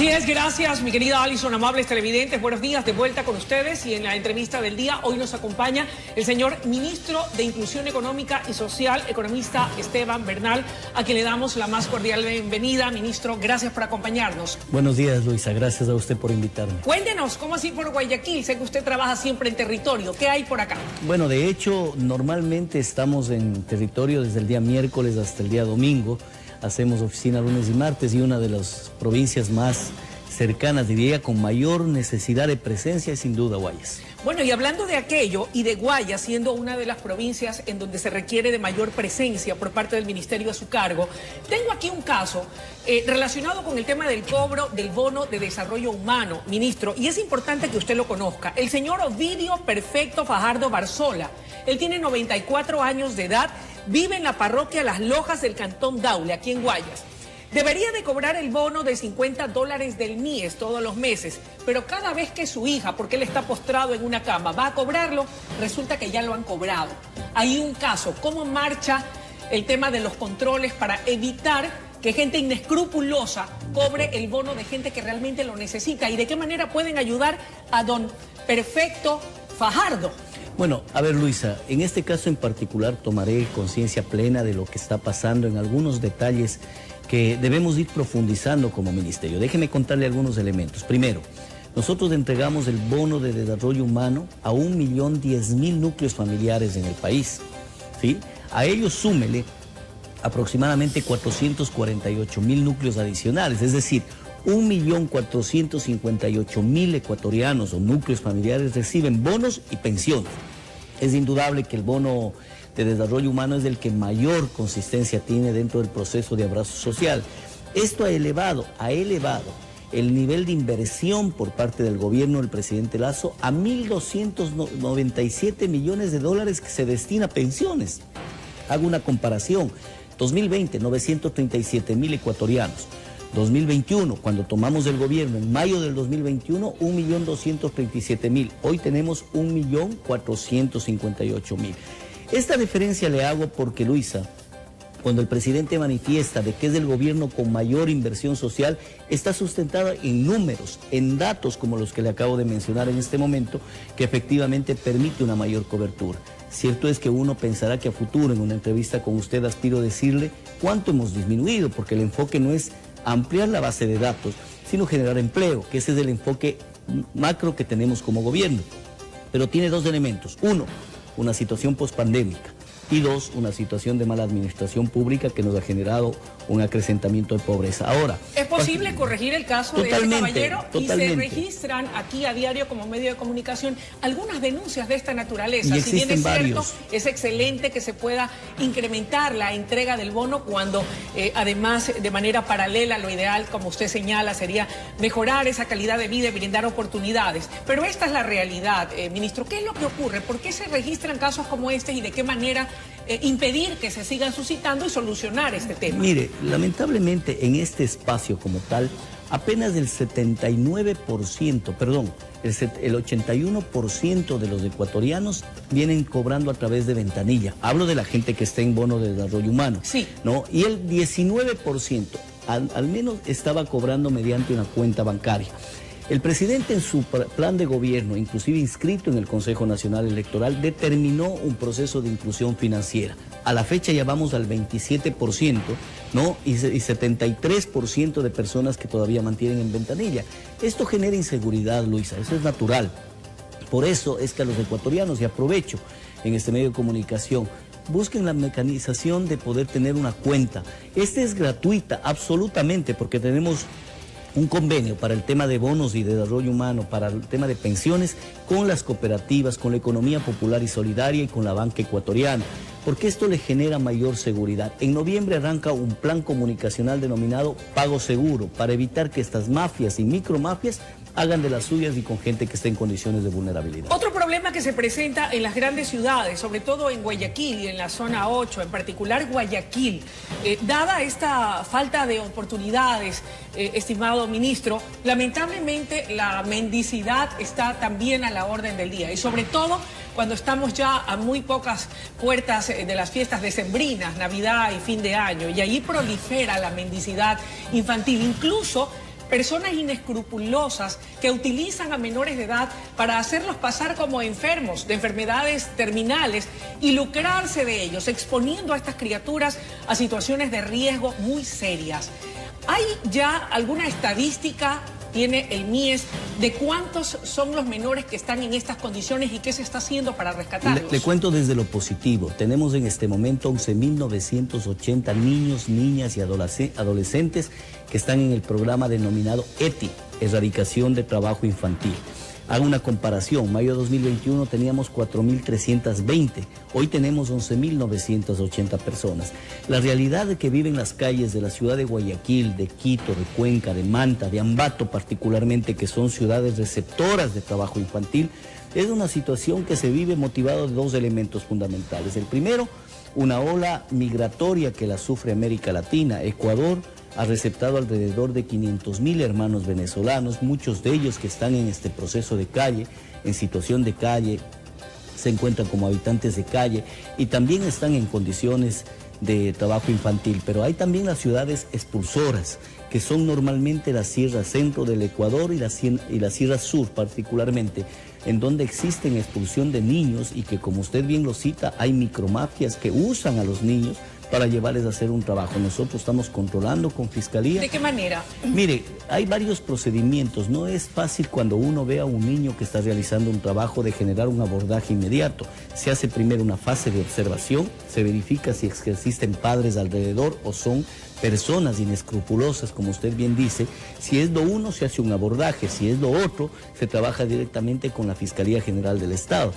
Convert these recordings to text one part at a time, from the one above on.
Así es, gracias mi querida Alison, amables televidentes, buenos días, de vuelta con ustedes y en la entrevista del día hoy nos acompaña el señor Ministro de Inclusión Económica y Social, economista Esteban Bernal, a quien le damos la más cordial bienvenida. Ministro, gracias por acompañarnos. Buenos días, Luisa, gracias a usted por invitarme. Cuéntenos, ¿cómo así por Guayaquil? Sé que usted trabaja siempre en territorio, ¿qué hay por acá? Bueno, de hecho, normalmente estamos en territorio desde el día miércoles hasta el día domingo. Hacemos oficina lunes y martes y una de las provincias más cercanas, diría, con mayor necesidad de presencia es sin duda Guayas. Bueno, y hablando de aquello y de Guayas, siendo una de las provincias en donde se requiere de mayor presencia por parte del ministerio a su cargo, tengo aquí un caso relacionado con el tema del cobro del bono de desarrollo humano, ministro, y es importante que usted lo conozca. El señor Ovidio Perfecto Fajardo Barzola, él tiene 94 años de edad, vive en la parroquia Las Lojas del Cantón Daule, aquí en Guayas. Debería de cobrar el bono de $50 del MIES todos los meses, pero cada vez que su hija, porque él está postrado en una cama, va a cobrarlo, resulta que ya lo han cobrado. Hay un caso, ¿cómo marcha el tema de los controles para evitar que gente inescrupulosa cobre el bono de gente que realmente lo necesita? ¿Y de qué manera pueden ayudar a don Perfecto Fajardo? Bueno, a ver, Luisa, en este caso en particular tomaré conciencia plena de lo que está pasando en algunos detalles que debemos ir profundizando como ministerio. Déjeme contarle algunos elementos. Primero, nosotros entregamos el bono de desarrollo humano a 1.010.000 núcleos familiares en el país, ¿sí? A ellos súmele aproximadamente 448.000 núcleos adicionales, es decir, 1.458.000 ecuatorianos o núcleos familiares reciben bonos y pensiones. Es indudable que el bono de desarrollo humano es el que mayor consistencia tiene dentro del proceso de abrazo social. Esto ha elevado el nivel de inversión por parte del gobierno del presidente Lasso a 1.297 millones de dólares que se destina a pensiones. Hago una comparación. 2020, 937.000 ecuatorianos. 2021, cuando tomamos el gobierno, en mayo del 2021, 1.237.000. Hoy tenemos 1.458.000. Esta referencia le hago porque, Luisa, cuando el presidente manifiesta de que es el gobierno con mayor inversión social, está sustentada en números, en datos como los que le acabo de mencionar en este momento, que efectivamente permite una mayor cobertura. Cierto es que uno pensará que a futuro, en una entrevista con usted, aspiro decirle cuánto hemos disminuido, porque el enfoque no es ampliar la base de datos, sino generar empleo, que ese es el enfoque macro que tenemos como gobierno. Pero tiene dos elementos. Uno, una situación pospandémica. Y dos, una situación de mala administración pública que nos ha generado un acrecentamiento de pobreza. Ahora, ¿es posible corregir el caso de este caballero? Totalmente. Y se registran aquí a diario como medio de comunicación algunas denuncias de esta naturaleza. Y si bien es varios. cierto, es excelente que se pueda incrementar la entrega del bono cuando además de manera paralela lo ideal, como usted señala, sería mejorar esa calidad de vida y brindar oportunidades. Pero esta es la realidad, ministro. ¿Qué es lo que ocurre? ¿Por qué se registran casos como este y de qué manera impedir que se sigan suscitando y solucionar este tema? Mire, lamentablemente en este espacio como tal, apenas el 81% de los ecuatorianos vienen cobrando a través de ventanilla. Hablo de la gente que está en bono de desarrollo humano. Sí. ¿No? Y el 19% al menos estaba cobrando mediante una cuenta bancaria. El presidente en su plan de gobierno, inclusive inscrito en el Consejo Nacional Electoral, determinó un proceso de inclusión financiera. A la fecha ya vamos al 27%, ¿no? Y 73% de personas que todavía mantienen en ventanilla. Esto genera inseguridad, Luisa, eso es natural. Por eso es que a los ecuatorianos, y aprovecho en este medio de comunicación, busquen la mecanización de poder tener una cuenta. Esta es gratuita, absolutamente, porque tenemos un convenio para el tema de bonos y de desarrollo humano, para el tema de pensiones, con las cooperativas, con la economía popular y solidaria y con la banca ecuatoriana, porque esto le genera mayor seguridad. En noviembre arranca un plan comunicacional denominado Pago Seguro, para evitar que estas mafias y micromafias hagan de las suyas y con gente que esté en condiciones de vulnerabilidad. Otro problema que se presenta en las grandes ciudades, sobre todo en Guayaquil y en la zona 8, en particular Guayaquil, dada esta falta de oportunidades, estimado ministro, lamentablemente la mendicidad está también a la orden del día y sobre todo cuando estamos ya a muy pocas puertas de las fiestas decembrinas, Navidad y fin de año, y allí prolifera la mendicidad infantil, incluso personas inescrupulosas que utilizan a menores de edad para hacerlos pasar como enfermos de enfermedades terminales y lucrarse de ellos, exponiendo a estas criaturas a situaciones de riesgo muy serias. ¿Hay ya alguna estadística, tiene el MIES, de cuántos son los menores que están en estas condiciones y qué se está haciendo para rescatarlos? Le cuento desde lo positivo. Tenemos en este momento 11.980 niños, niñas y adolescentes que están en el programa denominado ETI, Erradicación de Trabajo Infantil. Hago una comparación, mayo de 2021 teníamos 4.320, hoy tenemos 11.980 personas. La realidad de que viven las calles de la ciudad de Guayaquil, de Quito, de Cuenca, de Manta, de Ambato particularmente, que son ciudades receptoras de trabajo infantil, es una situación que se vive motivado de dos elementos fundamentales. El primero, una ola migratoria que la sufre América Latina. Ecuador ha receptado alrededor de 500.000 hermanos venezolanos, muchos de ellos que están en este proceso de calle, en situación de calle, se encuentran como habitantes de calle y también están en condiciones de trabajo infantil. Pero hay también las ciudades expulsoras, que son normalmente la Sierra Centro del Ecuador y la Sierra Sur particularmente, en donde existen expulsión de niños y que, como usted bien lo cita, hay micromafias que usan a los niños para llevarles a hacer un trabajo. Nosotros estamos controlando con Fiscalía. ¿De qué manera? Mire, hay varios procedimientos. No es fácil cuando uno ve a un niño que está realizando un trabajo de generar un abordaje inmediato. Se hace primero una fase de observación, se verifica si existen padres alrededor o son personas inescrupulosas, como usted bien dice. Si es lo uno, se hace un abordaje. Si es lo otro, se trabaja directamente con la Fiscalía General del Estado.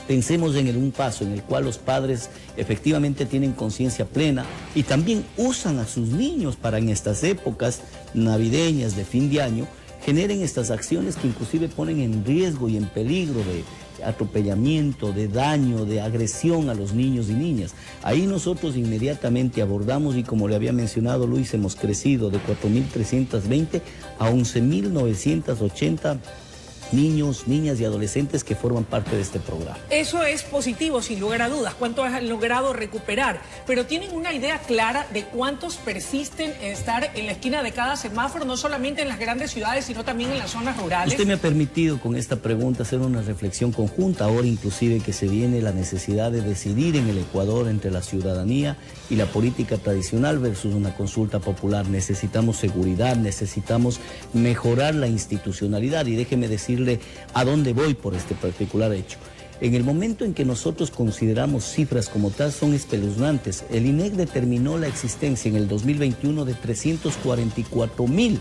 Pensemos en un paso en el cual los padres efectivamente tienen conciencia plena y también usan a sus niños para en estas épocas navideñas de fin de año, generen estas acciones que inclusive ponen en riesgo y en peligro de atropellamiento, de daño, de agresión a los niños y niñas. Ahí nosotros inmediatamente abordamos y, como le había mencionado Luis, hemos crecido de 4.320 a 11.980 niños, niñas y adolescentes que forman parte de este programa. Eso es positivo, sin lugar a dudas. ¿Cuántos han logrado recuperar? Pero ¿tienen una idea clara de cuántos persisten en estar en la esquina de cada semáforo, no solamente en las grandes ciudades, sino también en las zonas rurales? Usted me ha permitido con esta pregunta hacer una reflexión conjunta, ahora inclusive que se viene la necesidad de decidir en el Ecuador entre la ciudadanía y la política tradicional versus una consulta popular. Necesitamos seguridad, necesitamos mejorar la institucionalidad y déjeme decirle a dónde voy por este particular hecho. En el momento en que nosotros consideramos cifras como tal, son espeluznantes. El INEC determinó la existencia en el 2021 de 344.000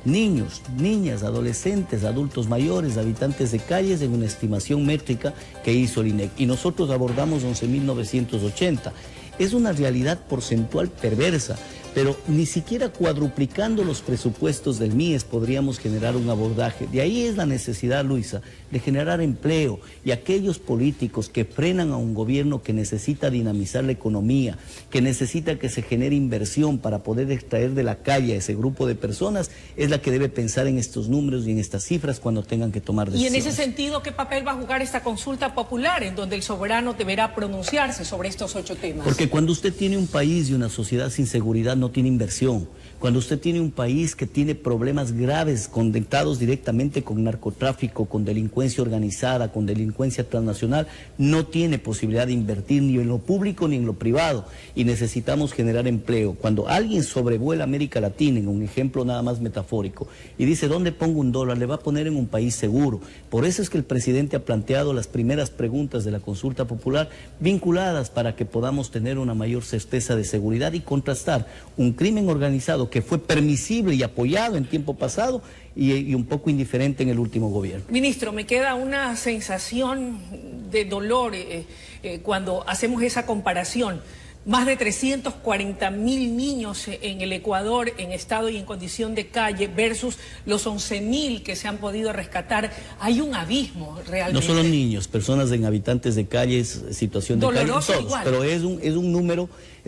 niños, niñas, adolescentes, adultos mayores, habitantes de calles en una estimación métrica que hizo el INEC. Y nosotros abordamos 11.980. Es una realidad porcentual perversa, pero ni siquiera cuadruplicando los presupuestos del MIES podríamos generar un abordaje. De ahí es la necesidad, Luisa, de generar empleo, y aquellos políticos que frenan a un gobierno que necesita dinamizar la economía, que necesita que se genere inversión para poder extraer de la calle a ese grupo de personas, es la que debe pensar en estos números y en estas cifras cuando tengan que tomar decisiones. Y en ese sentido, ¿qué papel va a jugar esta consulta popular en donde el soberano deberá pronunciarse sobre estos 8 temas? Porque cuando usted tiene un país y una sociedad sin seguridad, no tiene inversión. Cuando usted tiene un país que tiene problemas graves conectados directamente con narcotráfico, con delincuencia organizada, con delincuencia transnacional, no tiene posibilidad de invertir ni en lo público ni en lo privado, y necesitamos generar empleo. Cuando alguien sobrevuela América Latina, en un ejemplo nada más metafórico, y dice ¿dónde pongo $1?, le va a poner en un país seguro. Por eso es que el presidente ha planteado las primeras preguntas de la consulta popular vinculadas para que podamos tener una mayor certeza de seguridad y contrastar un crimen organizado que fue permisible y apoyado en tiempo pasado y un poco indiferente en el último gobierno. Ministro, me queda una sensación de dolor cuando hacemos esa comparación. Más de 340.000 niños en el Ecuador en estado y en condición de calle versus los 11.000 que se han podido rescatar. Hay un abismo realmente. No solo niños, personas en habitantes de calles, situación de doloroso calle, todos, igual. Pero es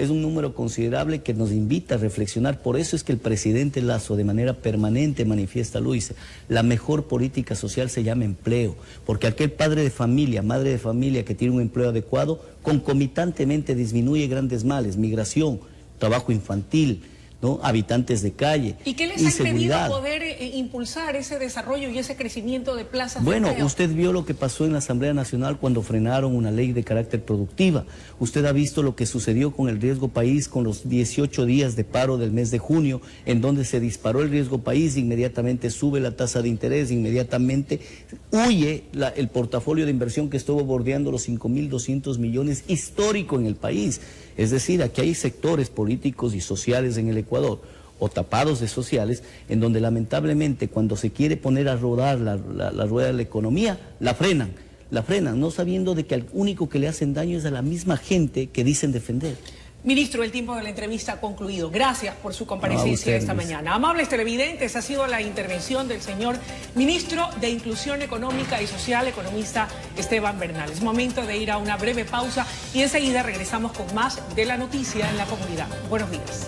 un número considerable que nos invita a reflexionar. Por eso es que el presidente Lasso de manera permanente manifiesta, Luis, la mejor política social se llama empleo, porque aquel padre de familia, madre de familia que tiene un empleo adecuado, concomitantemente disminuye grandes males, migración, trabajo infantil, ¿no? Habitantes de calle, ¿Y qué les ha impedido inseguridad. poder impulsar ese desarrollo y ese crecimiento de plazas de Bueno, empleo? usted vio lo que pasó en la Asamblea Nacional cuando frenaron una ley de carácter productiva. Usted ha visto lo que sucedió con el riesgo país, con los 18 días de paro del mes de junio, en donde se disparó el riesgo país, inmediatamente sube la tasa de interés, inmediatamente huye el portafolio de inversión que estuvo bordeando los 5.200 millones, histórico en el país. Es decir, aquí hay sectores políticos y sociales en el Ecuador, o tapados de sociales, en donde lamentablemente cuando se quiere poner a rodar la rueda de la economía, la frenan, no sabiendo de que al único que le hacen daño es a la misma gente que dicen defender. Ministro, el tiempo de la entrevista ha concluido. Gracias por su comparecencia esta mañana. Amables televidentes, ha sido la intervención del señor Ministro de Inclusión Económica y Social, economista Esteban Bernal. Es momento de ir a una breve pausa y enseguida regresamos con más de la noticia en la comunidad. Buenos días.